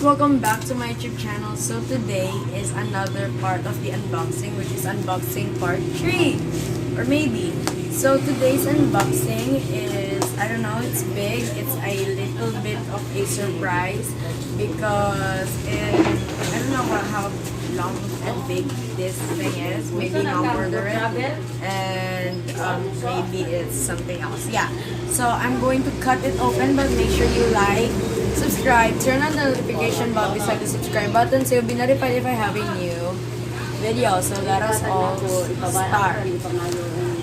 welcome back to my YouTube channel. So today is another part of the unboxing, which is unboxing part 3 or maybe. So today's unboxing is, I don't know, it's big. It's a little bit of a surprise because I don't know how long and big this thing is. Maybe I'll order it and maybe it's something else. Yeah, so I'm going to cut it open, but make sure you like, subscribe, turn on the notification bell beside the subscribe button so you'll be notified if I have a new video. So let us all start.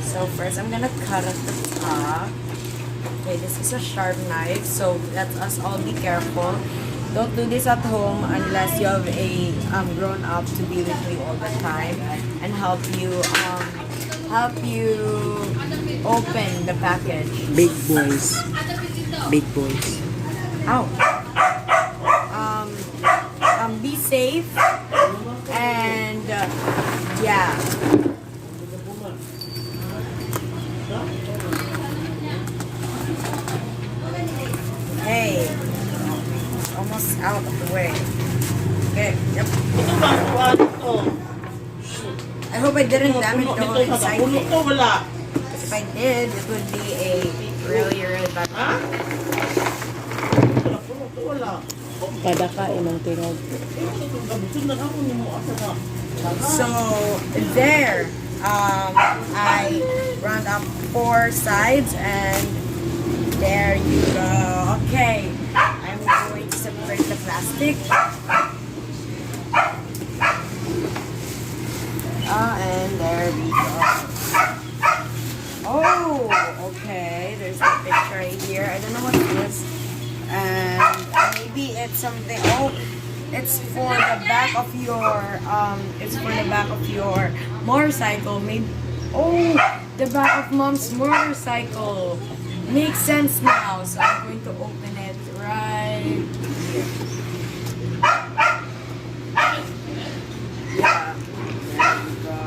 So first I'm gonna cut at the top. Okay, this is a sharp knife, so let us all be careful. Don't do this at home unless you have a grown up to be with you all the time and help you open the package. Big boys. Big boys. Ow. Be safe and yeah. Hey, almost out of the way. Okay, yep. I hope I didn't damage the whole inside it. Because if I did, it would be a really bad. Padakain ng tingog. So there, I round up 4 sides and there you go. Okay, I'm going to separate the plastic. And there we go. Oh, okay. There's a picture right here. I don't know what it is. And maybe it's something. Oh, it's for the back of your. It's for the back of your motorcycle. Maybe. Oh, the back of mom's motorcycle. Makes sense now. So I'm going to open it right here. Yeah. There we go.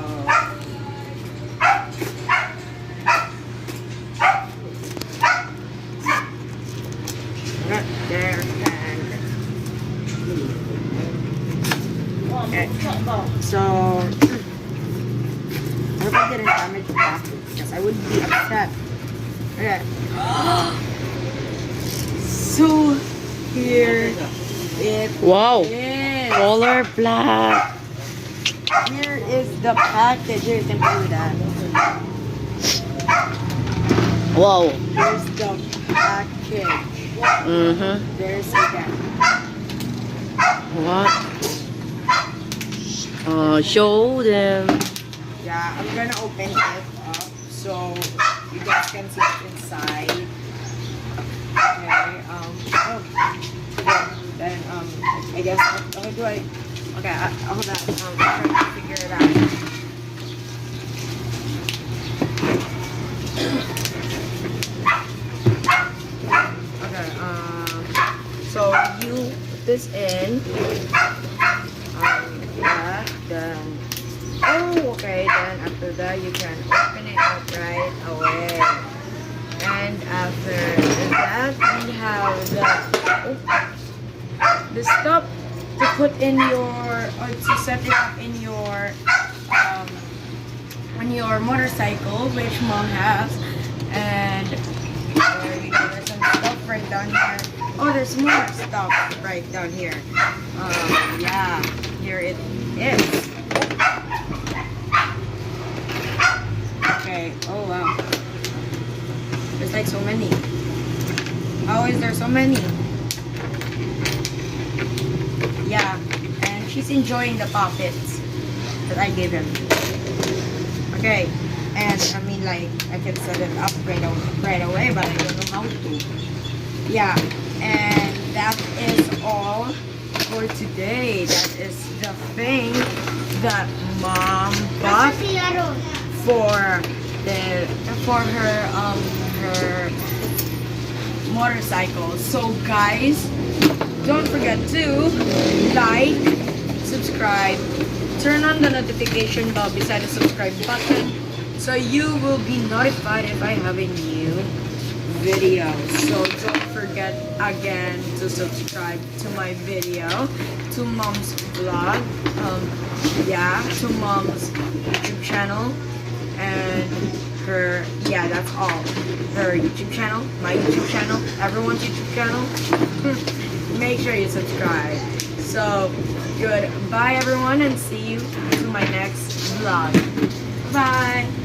Right there and okay. So I hope I didn't damage the plastic because I would be upset. Okay. So here it Wow. is. Color black. Here is the package. Here, you can play with that. Wow. Here's the package. There's again. What? Show them. Yeah, I'm gonna open it up so you guys can see what's inside. Okay. Then I guess how do I? Okay, hold on. I'm trying to figure it out. Okay. So you put this in. Yeah. Then. Oh, okay. Then after that, you can open it up right away. And after that, we have the stuff to put in your, or to set it up in your, on your motorcycle, which mom has. And there you go. There's some stuff right down here. Oh, there's more stuff right down here. Yeah, here it is. Okay. Oh wow. There's like so many. How is there so many? Yeah, and she's enjoying the puppets that I gave him. Okay, and I mean like I can set it up right away, but I don't know how to. Yeah, and that is all for today. That is the thing that mom bought for her motorcycle. So guys, don't forget to like, subscribe, turn on the notification bell beside the subscribe button so you will be notified if I have a new video. So don't forget again to subscribe to my video, to Mom's vlog, to Mom's YouTube channel, and that's all. Her YouTube channel, my YouTube channel, everyone's YouTube channel. Make sure you subscribe. So, goodbye everyone, and see you to my next vlog. Bye!